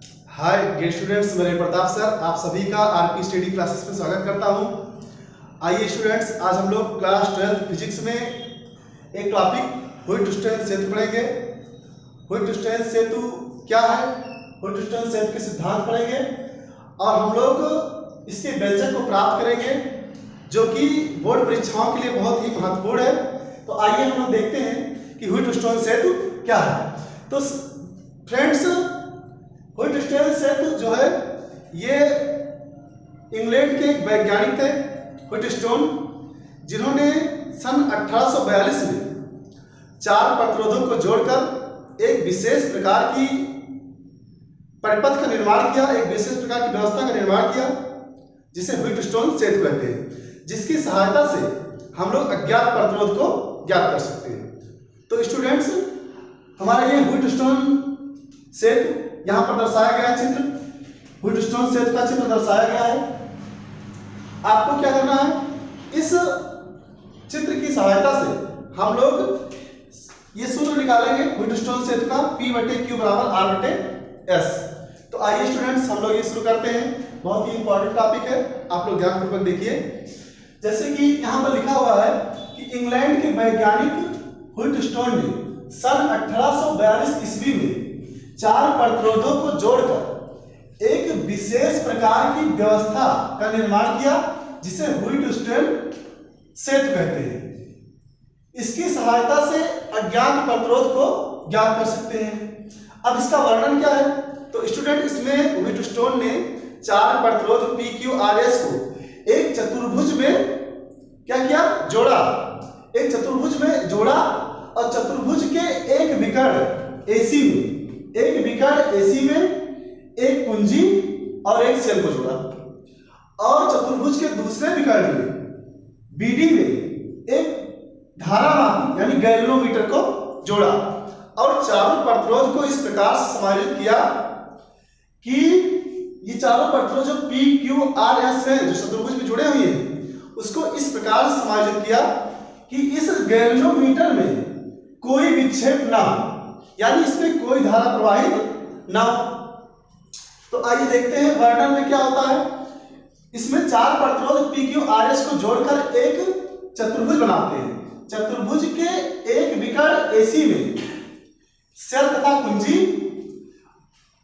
Hi dear students, मेरे Pratap sir आप सभी का आरपी स्टडी क्लासेस में स्वागत करता हूं। आइए स्टूडेंट्स, आज हम लोग क्लास 12 फिजिक्स में एक टॉपिक हुइट-स्टोन सेतु पढ़ेंगे। हुइट-स्टोन सेतु क्या है, हुइट-स्टोन सेतु के सिद्धांत पढ़ेंगे और हम लोग इसके व्यंजक को प्राप्त करेंगे जो कि बोर्ड परीक्षाओं के लिए बहुत ही महत्वपूर्ण है। तो आइए हम लोग देखते हैं कि हुइट-स्टोन सेतु क्या है। तो फ्रेंड्स, हुइट-स्टोन सेतु जो है ये इंग्लैंड के एक वैज्ञानिक थे हुइट-स्टोन, जिन्होंने सन 1842 में 4 प्रतिरोधों को जोड़कर एक विशेष प्रकार की परिपथ का निर्माण किया, एक विशेष प्रकार की व्यवस्था का निर्माण किया जिसे हुइट-स्टोन सेतु कहते हैं, जिसकी सहायता से हम लोग अज्ञात प्रतिरोध को ज्ञात कर सकते हैं। तो स्टूडेंट्स, हमारा ये हुइट-स्टोन सेतु यहाँ पर दर्शाया गया है, चित्र हुइट-स्टोन सेतु का चित्र दर्शाया गया है। आपको क्या करना है, इस चित्र की सहायता से हम लोग ये सूत्र निकालेंगे हुइट-स्टोन सेतु का, P/Q बराबर R/S। तो आइए स्टूडेंट्स, हम लोग ये शुरू करते हैं। बहुत ही इंपॉर्टेंट टॉपिक है, आप लोग ध्यानपूर्वक देखिए। जैसे कि यहाँ पर लिखा हुआ है कि इंग्लैंड के वैज्ञानिक हुइट-स्टोन ने सन 1842 ईस्वी में 4 प्रतिरोधों को जोड़कर एक विशेष प्रकार की व्यवस्था का निर्माण किया जिसे हुइट-स्टोन सेतु कहते हैं। इसकी सहायता से अज्ञात प्रतिरोध को ज्ञात कर सकते हैं। अब इसका वर्णन क्या है, तो स्टूडेंट इसमें हुइट-स्टोन ने 4 प्रतिरोध PQRS को एक चतुर्भुज में क्या किया, जोड़ा। एक चतुर्भुज में जोड़ा और चतुर्भुज के एक विकर्ण AC में, एक विकर्ण AC में एक कुंजी और एक सेल को जोड़ा और चतुर्भुज के दूसरे विकर्ण में BD में एक धारामापी यानी गैल्वेनोमीटर को जोड़ा और चारों प्रतिरोध को इस प्रकार समायोजित किया कि ये चारों प्रतिरोध जो PQRS है, जो चतुर्भुज में जुड़े हुए हैं, उसको इस प्रकार समायोजित किया कि इस गैल्वेनोमीटर में कोई विक्षेप ना हो, यानी इसमें कोई धारा प्रवाहित ना हो। तो आइए देखते हैं वर्णन में क्या होता है। इसमें 4 प्रतिरोध PQRS को जोड़कर एक चतुर्भुज बनाते हैं। चतुर्भुज के एक विकर्ण AC में सेल तथा कुंजी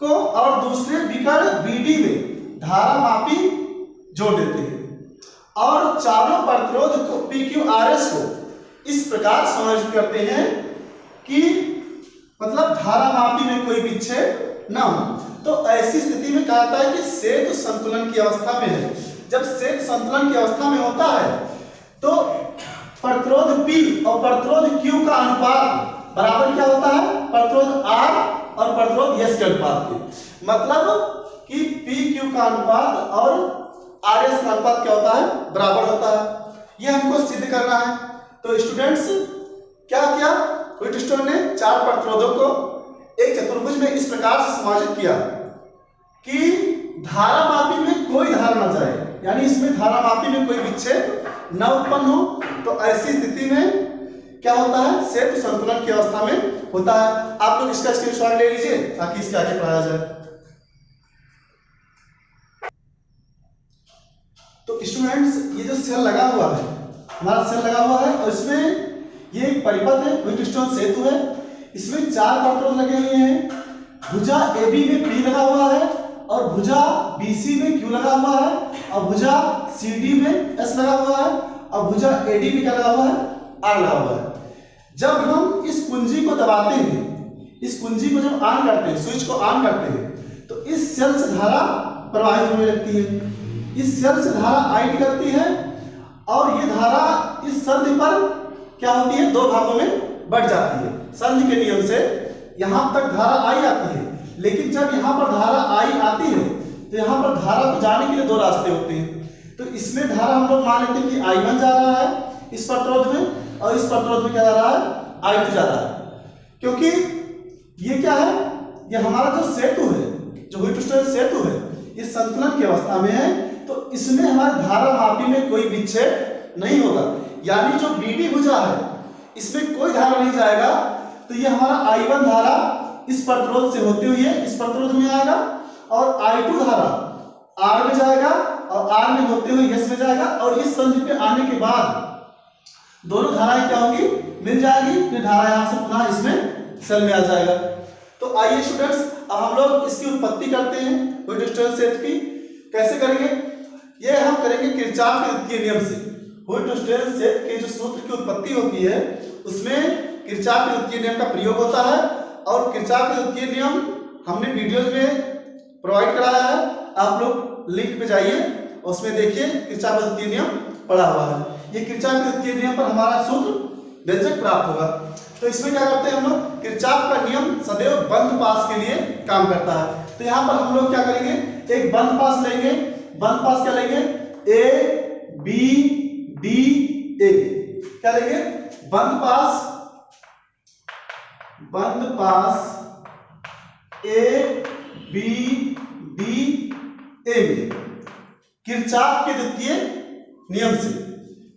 को और दूसरे विकर्ण BD में धारामापी जोड़ देते हैं और चारों प्रतिरोध को PQRS को इस प्रकार समायोजित करते हैं कि मतलब धारामापी में कोई विक्षेप ना हो। तो ऐसी स्थिति में कहा जाता है कि सेतु संतुलन की अवस्था में है। जब सेतु संतुलन की अवस्था में होता है तो प्रतिरोध P और प्रतिरोध Q का अनुपात बराबर क्या होता है, प्रतिरोध R और प्रतिरोध S के अनुपात के। मतलब कि PQ का अनुपात और RS का अनुपात क्या होता है, बराबर होता है। यह हमको सिद्ध करना है। तो स्टूडेंट्स, क्या किया, हुइट-स्टोन ने 4 प्रतिरोधों को एक चतुर्भुज में इस प्रकार से समायोजित किया कि धारामापी में कोई धारा न जाए, यानी इसमें धारामापी में कोई विक्षेप न उत्पन्न हो। तो ऐसी स्थिति में क्या होता है, सेतु संतुलन की अवस्था में होता है। आप लोग इसका स्क्रीनशॉट ले लीजिए ताकि इसके आगे पढ़ाया जाए। तो स्टूडेंट्स, ये जो सेल लगा हुआ है, हमारा सेल लगा हुआ है और इसमें ये एक परिपथ है, हुइट-स्टोन सेतु है। इसमें 4 प्रतिरोध लगे हुए हैं। भुजा AB में P लगा हुआ है और भुजा BC में Q लगा हुआ है और भुजा CD में S लगा हुआ है और भुजा AD में क्या लगा हुआ है, R लगा हुआ है। जब हम इस कुंजी को दबाते हैं, इस कुंजी को जब ऑन करते हैं, स्विच को ऑन करते हैं, तो इस सेल से धारा प्रवाहित होने लगती है। इस सेल से धारा I निकलती है और ये धारा इस संधि पर क्या होती है, 2 भागों में बढ़ जाती है। संधि के नियम से यहां तक धारा I आती है, लेकिन जब यहां पर धारा I आती है तो यहां पर धारा को जाने के लिए 2 रास्ते होते हैं। तो इसमें धारा हम लोग मान लेते हैं कि I1 जा रहा है इस प्रतिरोध में और इस प्रतिरोध में क्या जा रहा है, I2 जा रहा है। क्योंकि ये क्या है, ये हमारा जो सेतु है, जो हुइट-स्टोन सेतु है, ये संतुलन की अवस्था में है। तो इसमें हमारी धारामापी में कोई विक्षेप नहीं होगा, यानी जो BD भुजा है इसमें कोई धारा नहीं जाएगा। तो ये हमारा I1 धारा इस प्रतिरोध से होते हुए इस प्रतिरोध में आएगा और I2 धारा R में जाएगा और R में होते हुए S में जाएगा और इस संधि पे आने के बाद दोनों धाराएं क्या होंगी, मिल जाएगी, फिर धारा यहां से पुनः इसमें सेल में आ जाएगा। तो आइए स्टूडेंट्स अब हम लोग इसकी उत्पत्ति करते हैं व्हिटस्टोन क्षेत्र की। कैसे करेंगे, ये हम करेंगे किरचॉफ के द्वितीय नियम से। व्हिटस्टोन क्षेत्र के जो सूत्र की उत्पत्ति होती है उसमें किरचॉफ के द्वितीय नियम का प्रयोग होता है और किरचॉफ के द्वितीय नियम हमने वीडियोज में प्रोवाइड कराया है, आप लोग लिंक पे जाइए उसमें देखिए किरचॉफ का द्वितीय नियम पढ़ा हुआ है। ये किरचॉफ के द्वितीय नियम पर हमारा सूत्र व्यंजक प्राप्त होगा। तो इसमें क्या करते हैं हम लोग, किरचॉफ का नियम सदैव बंद पास के लिए काम करता है। तो यहाँ पर हम लोग क्या करेंगे, एक बंद पास लेंगे। बंद पास क्या लेंगे, ए बी डी ए, क्या लेंगे, बंद पास ए बी डी ए में किरचॉफ के द्वितीय नियम से,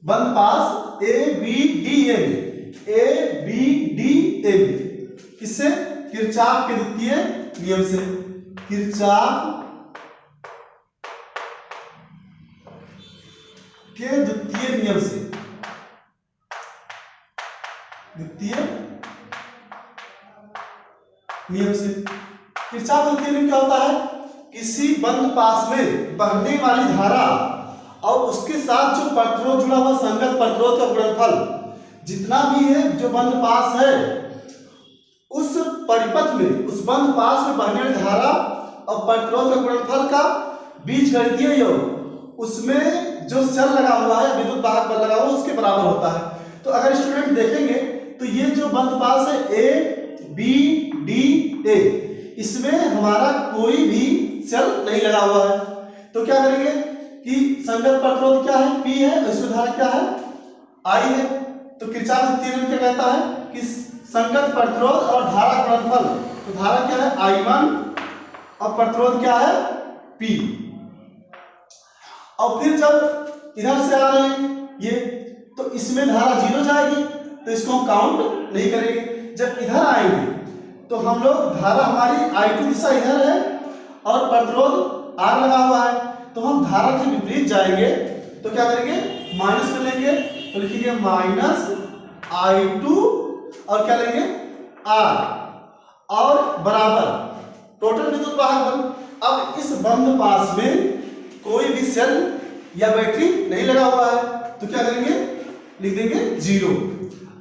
बंद पास ए बी डी ए में, ए बी डी ए में, किससे, किरचॉफ के द्वितीय नियम से, किरचॉफ के द्वितीय नियम से, द्वितीय नियम से। किरचॉफ का द्वितीय नियम क्या होता है, किसी बंद पास में बहने वाली धारा और उसके साथ जो प्रतिरोध जुड़ा हुआ संगत प्रतिरोध का गुणनफल जितना भी है जो बंद पास है, उस परिपथ में, उस बंद पास में बहने वाली धारा और प्रतिरोध का गुणनफल का बीजगणितीय योग उसमें जो सेल लगा हुआ है, विद्युत वाहक बल लगा हुआ है, उसके बराबर होता है। तो अगर स्टूडेंट देखेंगे तो ये जो बंद पास है ए बी डी ए, इसमें हमारा कोई भी सेल नहीं लगा हुआ है। तो क्या करेंगे कि संगत प्रतिरोध क्या है, P है, और इसमें धारा क्या है, I है। तो किरचॉफ द्वितीय नियम क्या कहता है कि संगत प्रतिरोध और धारा गुणनफल, तो धारा क्या है I1 और प्रतिरोध क्या है P। और फिर जब इधर से आ रहे हैं ये, तो इसमें धारा 0 जाएगी, तो इसको हम काउंट नहीं करेंगे। जब इधर आएंगे तो हम लोग, धारा हमारी I2 दिशा इधर है और प्रतिरोध R लगा हुआ है, तो हम धारा के विपरीत जाएंगे, तो क्या करेंगे, माइनस में लेंगे, तो लिखेंगे माइनस I2 और क्या लेंगे R और बराबर टोटल विद्युत वाहक बल। अब इस बंद पास में कोई भी सेल या बैटरी नहीं लगा हुआ है, तो क्या करेंगे, लिख देंगे 0।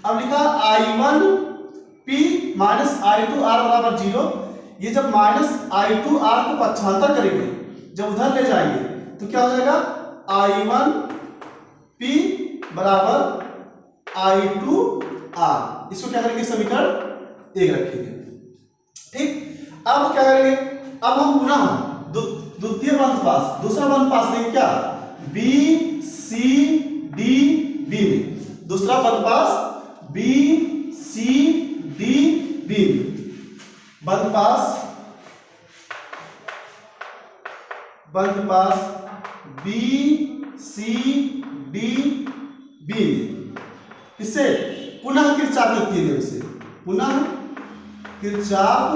अब लिखा I1 P minus I2 R बराबर 0। ये जब माइनस I2 R को पक्षांतर करेंगे, जब उधर ले जाएंगे, तो क्या हो जाएगा I1 P बराबर I2 R। इसको क्या करेंगे, समीकरण 1 रखेंगे। ठीक, अब क्या करेंगे, अब हम पुनः द्वितीय बंद पास, दूसरा बंद पास लेंगे, क्या, B C D B में, दूसरा बंद पास B C D B में, बंद पास B C D B में, इससे पुनः किरचॉफ के द्वितीय नियम से, पुनः किरचॉफ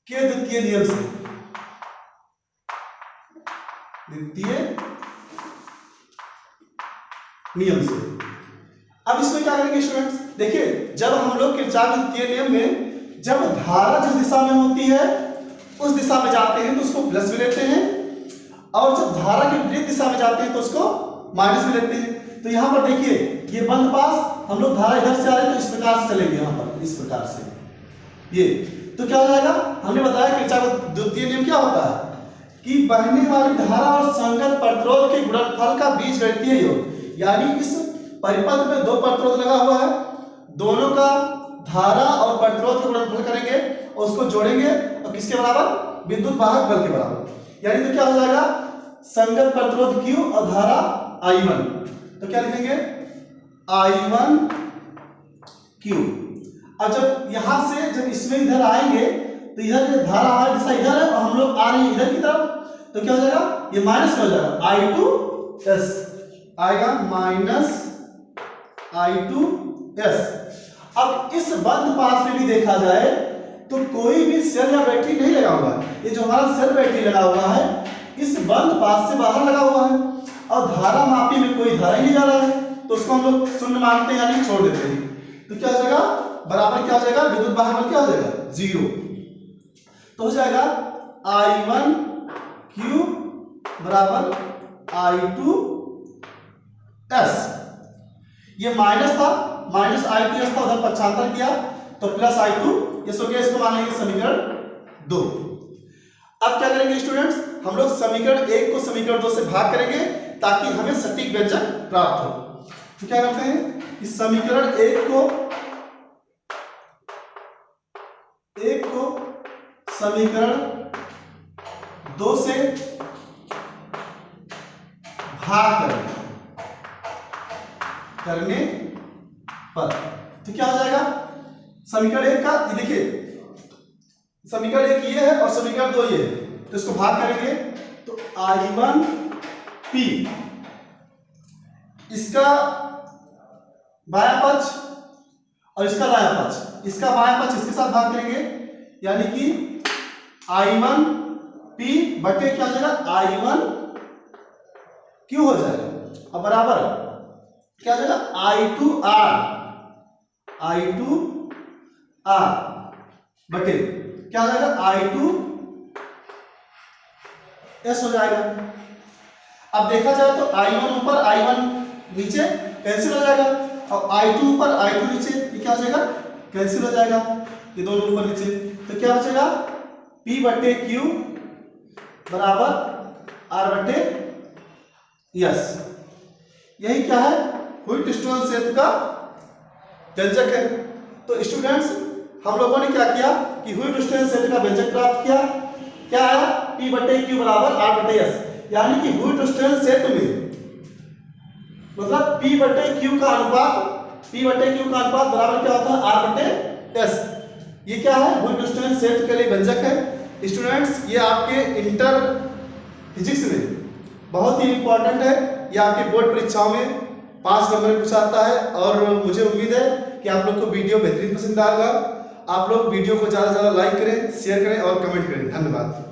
के द्वितीय नियम से, द्वितीय नियम से। अब इसमें क्या करेंगे स्टूडेंट्स, देखिए जब हम लोग किरचॉफ के द्वितीय नियम में जब धारा जिस दिशा में होती है उस दिशा में जाते हैं तो उसको प्लस में लेते हैं, और जब धारा के विपरीत दिशा में जाते हैं तो उसको माइनस में लेते हैं। तो यहाँ पर देखिए ये बंद पास, हम लोग धारा इधर से आ रहे हैं तो इस प्रकार से चलेंगे, यहाँ पर इस प्रकार से ये, तो क्या हो जाएगा, हमने बताया किरचॉफ का द्वितीय नियम क्या होता है कि बहने वाली धारा और संगत प्रतिरोध के गुणनफल का बीजगणितीय योग, यानी इस परिपथ में दो प्रतिरोध लगा हुआ है, दोनों का धारा और प्रतिरोध का गुणनफल करेंगे और उसको जोड़ेंगे और किसके बराबर, विद्युत वाहक बल के बराबर। यानी तो क्या हो जाएगा, संगत प्रतिरोध Q और धारा I1, तो क्या लिखेंगे I1 Q। अब जब यहां से जब इसमें इधर आएंगे तो इधर धारा हमारी दिशा इधर है और हम लोग आ रहे हैं इधर की तरफ, तो क्या हो जाएगा, ये माइनस में हो जाएगा, I2S आएगा, माइनस I2S। अब इस बंद पाथ में भी देखा जाए तो कोई भी सेल या बैटरी नहीं लगा हुआ है। ये जो हमारा सेल बैटरी लगा हुआ है इस बंद पाथ से बाहर लगा हुआ है और धारा मापी में कोई धारा ही नहीं जा रहा है, तो उसको हम लोग शून्य मानते हैं यानी छोड़ देते हैं। तो क्या हो जाएगा, बराबर क्या हो जाएगा, विद्युत बाहर क्या हो जाएगा, 0। तो हो जाएगा I1 Q बराबर I2S। ये माइनस था, माइनस I2S था, उधर पक्षांतर किया तो प्लस I2 ये सो गया। इसको मान लेंगे समीकरण 2। अब क्या करेंगे स्टूडेंट्स, हम लोग समीकरण 1 को समीकरण 2 से भाग करेंगे ताकि हमें सटीक व्यंजक प्राप्त हो। तो क्या करते हैं कि समीकरण 1 को समीकरण 2 से भाग करने पर तो क्या हो जाएगा, समीकरण 1 का देखिए, समीकरण 1 ये है और समीकरण 2 ये है, तो इसको भाग करेंगे तो I1 P इसका बायां पक्ष और इसका दायां पक्ष, इसका बायां पक्ष इसके साथ भाग करेंगे यानी कि I1 P बटे क्या हो जाएगा I1 Q हो जाएगा और बराबर क्या हो जाएगा I2 R बटे क्या हो जाएगा I2 S हो जाएगा। अब देखा जाए तो I1 ऊपर I1 नीचे कैंसिल हो जाएगा और I2 ऊपर I2 नीचे ये क्या हो जाएगा, कैंसिल हो जाएगा, ये दोनों ऊपर नीचे। तो क्या बचेगा P बटे Q बराबर R बटे S। यही क्या है, व्हिटस्टोन सेतु का व्यंजक है। तो स्टूडेंट्स हम लोगों ने क्या किया कि व्हिटस्टोन सेतु का व्यंजक प्राप्त किया। क्या आया, P बटे Q बराबर R बटे S, यानी कि व्हिटस्टोन सेतु में मतलब P बटे Q का अनुपात बराबर क्या होता है, R बटे S। ये क्या है, व्हिटस्टोन सेतु के लिए व्यंजक है। स्टूडेंट्स ये आपके इंटर फिजिक्स में बहुत ही इंपॉर्टेंट है, ये आपके बोर्ड परीक्षाओं में 5 नंबर में पूछा आता है और मुझे उम्मीद है कि आप लोग को वीडियो बेहतरीन पसंद आएगा। आप लोग वीडियो को ज़्यादा से ज़्यादा लाइक करें, शेयर करें और कमेंट करें। धन्यवाद।